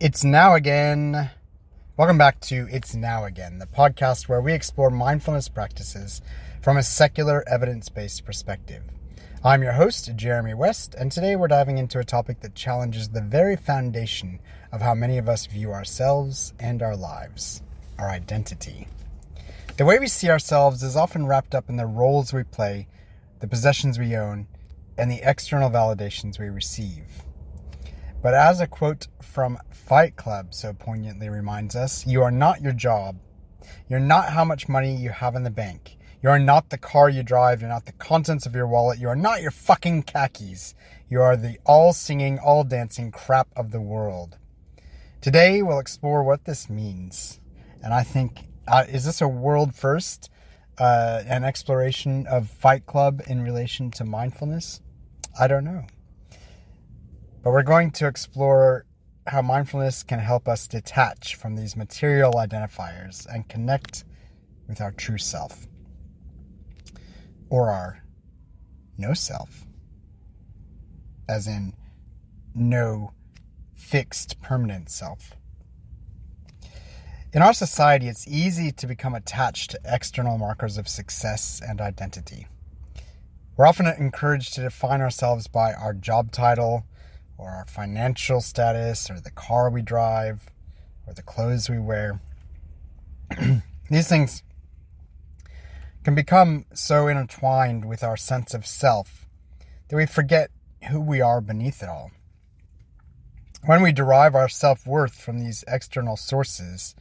It's now again. Welcome back to It's Now Again, the podcast where we explore mindfulness practices from a secular, evidence-based perspective. I'm your host, Jeremy West, and today we're diving into a topic that challenges the very foundation of how many of us view ourselves and our lives, our identity. The way we see ourselves is often wrapped up in the roles we play, the possessions we own, and the external validations we receive. But as a quote from Fight Club so poignantly reminds us, you are not your job. You're not how much money you have in the bank. You are not the car you drive. You're not the contents of your wallet. You are not your fucking khakis. You are the all-singing, all-dancing crap of the world. Today, we'll explore what this means. And I think, is this a world first? An exploration of Fight Club in relation to mindfulness? I don't know. But we're going to explore how mindfulness can help us detach from these material identifiers and connect with our true self. Or our no self. As in, no fixed, permanent self. In our society, it's easy to become attached to external markers of success and identity. We're often encouraged to define ourselves by our job title, or our financial status, or the car we drive, or the clothes we wear. These things can become so intertwined with our sense of self that we forget who we are beneath it all. When we derive our self-worth from these external sources,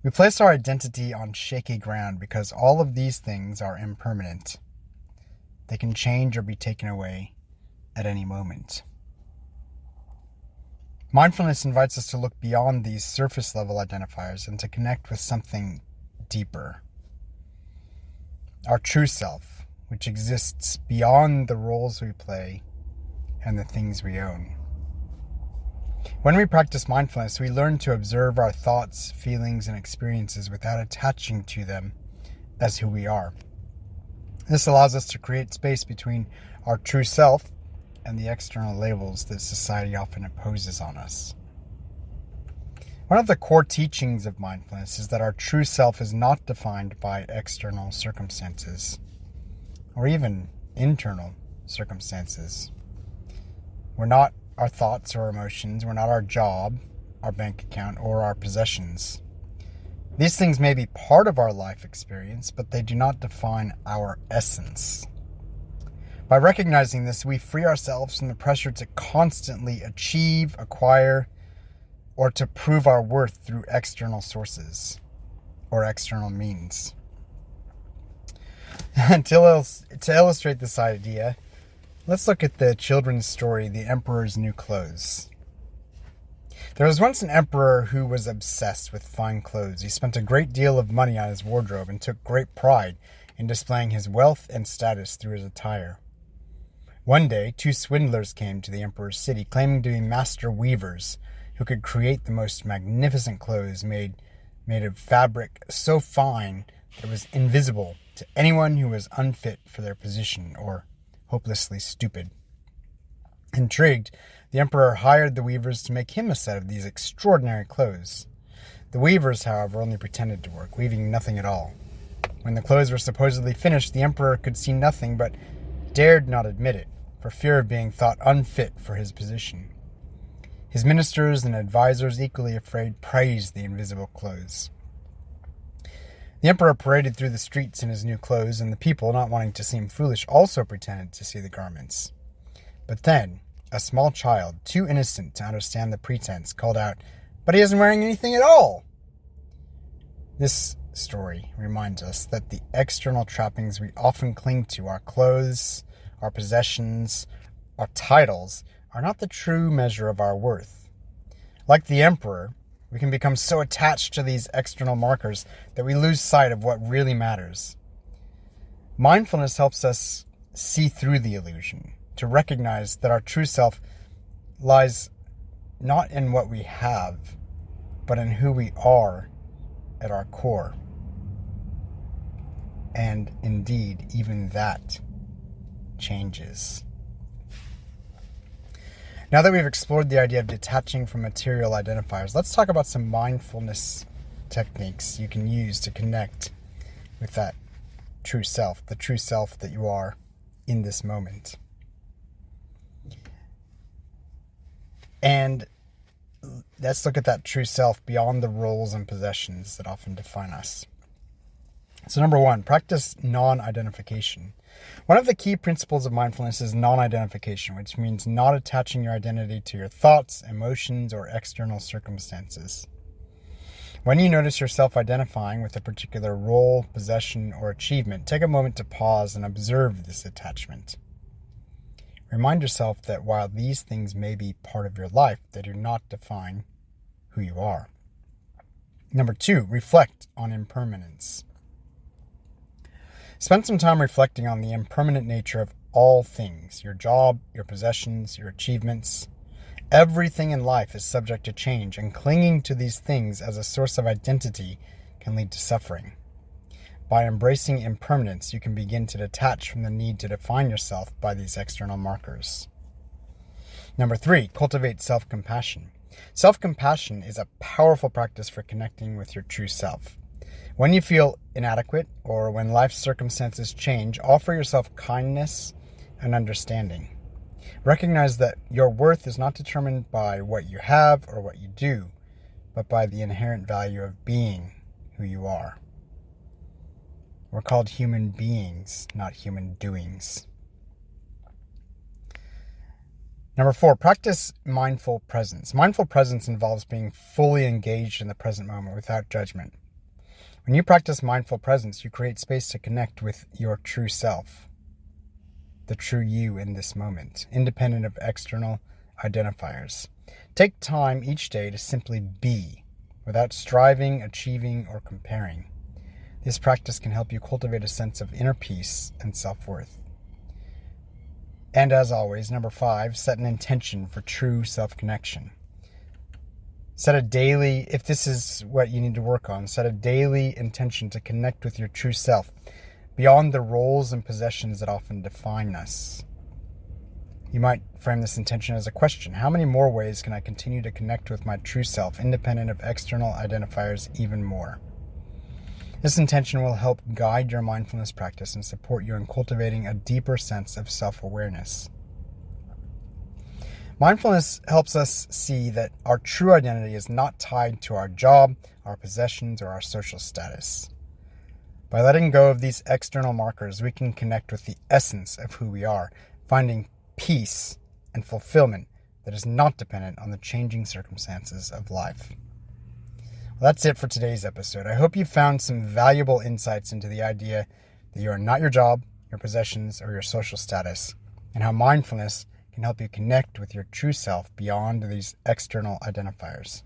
we place our identity on shaky ground because all of these things are impermanent. They can change or be taken away at any moment. Mindfulness invites us to look beyond these surface-level identifiers and to connect with something deeper. Our true self, which exists beyond the roles we play and the things we own. When we practice mindfulness, we learn to observe our thoughts, feelings, and experiences without attaching to them as who we are. This allows us to create space between our true self and the external labels that society often imposes on us. One of the core teachings of mindfulness is that our true self is not defined by external circumstances or even internal circumstances. We're not our thoughts or emotions. We're not our job, our bank account, or our possessions. These things may be part of our life experience, but they do not define our essence. By recognizing this, we free ourselves from the pressure to constantly achieve, acquire, or to prove our worth through external sources or external means. And to illustrate this idea, let's look at the children's story, The Emperor's New Clothes. There was once an emperor who was obsessed with fine clothes. He spent a great deal of money on his wardrobe and took great pride in displaying his wealth and status through his attire. One day, two swindlers came to the emperor's city, claiming to be master weavers who could create the most magnificent clothes made of fabric so fine that it was invisible to anyone who was unfit for their position or hopelessly stupid. Intrigued, the emperor hired the weavers to make him a set of these extraordinary clothes. The weavers, however, only pretended to work, weaving nothing at all. When the clothes were supposedly finished, the emperor could see nothing but dared not admit it, for fear of being thought unfit for his position. His ministers and advisors, equally afraid, praised the invisible clothes. The emperor paraded through the streets in his new clothes, and the people, not wanting to seem foolish, also pretended to see the garments. But then, a small child, too innocent to understand the pretense, called out, "But he isn't wearing anything at all!" This story reminds us that the external trappings we often cling to, our clothes, our possessions, our titles, are not the true measure of our worth. Like the emperor, we can become so attached to these external markers that we lose sight of what really matters. Mindfulness helps us see through the illusion, to recognize that our true self lies not in what we have, but in who we are at our core. And indeed, even that changes. Now that we've explored the idea of detaching from material identifiers, let's talk about some mindfulness techniques you can use to connect with that true self, the true self that you are in this moment. And let's look at that true self beyond the roles and possessions that often define us. So 1, practice non-identification. One of the key principles of mindfulness is non-identification, which means not attaching your identity to your thoughts, emotions, or external circumstances. When you notice yourself identifying with a particular role, possession, or achievement, take a moment to pause and observe this attachment. Remind yourself that while these things may be part of your life, they do not define who you are. 2, reflect on impermanence. Spend some time reflecting on the impermanent nature of all things, your job, your possessions, your achievements. Everything in life is subject to change, and clinging to these things as a source of identity can lead to suffering. By embracing impermanence, you can begin to detach from the need to define yourself by these external markers. 3, cultivate self-compassion. Self-compassion is a powerful practice for connecting with your true self. When you feel inadequate or when life's circumstances change, offer yourself kindness and understanding. Recognize that your worth is not determined by what you have or what you do, but by the inherent value of being who you are. We're called human beings, not human doings. 4, practice mindful presence. Mindful presence involves being fully engaged in the present moment without judgment. When you practice mindful presence, you create space to connect with your true self, the true you in this moment, independent of external identifiers. Take time each day to simply be, without striving, achieving, or comparing. This practice can help you cultivate a sense of inner peace and self-worth. And as always, 5, set an intention for true self-connection. Set a daily, if this is what you need to work on, set a daily intention to connect with your true self, beyond the roles and possessions that often define us. You might frame this intention as a question: how many more ways can I continue to connect with my true self, independent of external identifiers, even more? This intention will help guide your mindfulness practice and support you in cultivating a deeper sense of self-awareness. Mindfulness helps us see that our true identity is not tied to our job, our possessions, or our social status. By letting go of these external markers, we can connect with the essence of who we are, finding peace and fulfillment that is not dependent on the changing circumstances of life. Well, that's it for today's episode. I hope you found some valuable insights into the idea that you are not your job, your possessions, or your social status, and how mindfulness can help you connect with your true self beyond these external identifiers.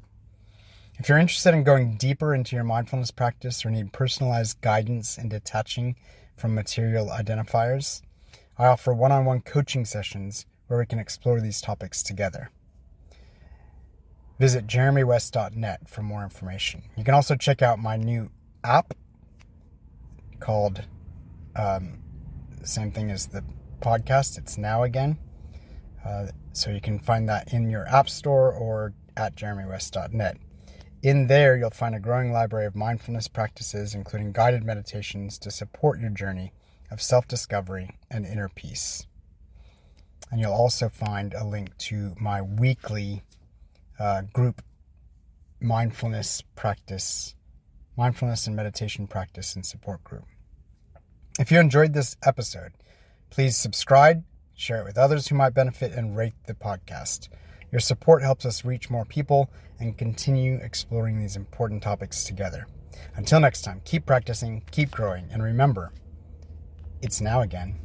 If you're interested in going deeper into your mindfulness practice or need personalized guidance in detaching from material identifiers, I offer one-on-one coaching sessions where we can explore these topics together. Visit jeremywest.net for more information. You can also check out my new app called, same thing as the podcast, it's Now Again. So you can find that in your app store or at jeremywest.net. In there, you'll find a growing library of mindfulness practices, including guided meditations to support your journey of self-discovery and inner peace. And you'll also find a link to my weekly group mindfulness and meditation practice and support group. If you enjoyed this episode, please subscribe, share it with others who might benefit, and rate the podcast. Your support helps us reach more people and continue exploring these important topics together. Until next time, keep practicing, keep growing, and remember, it's now again.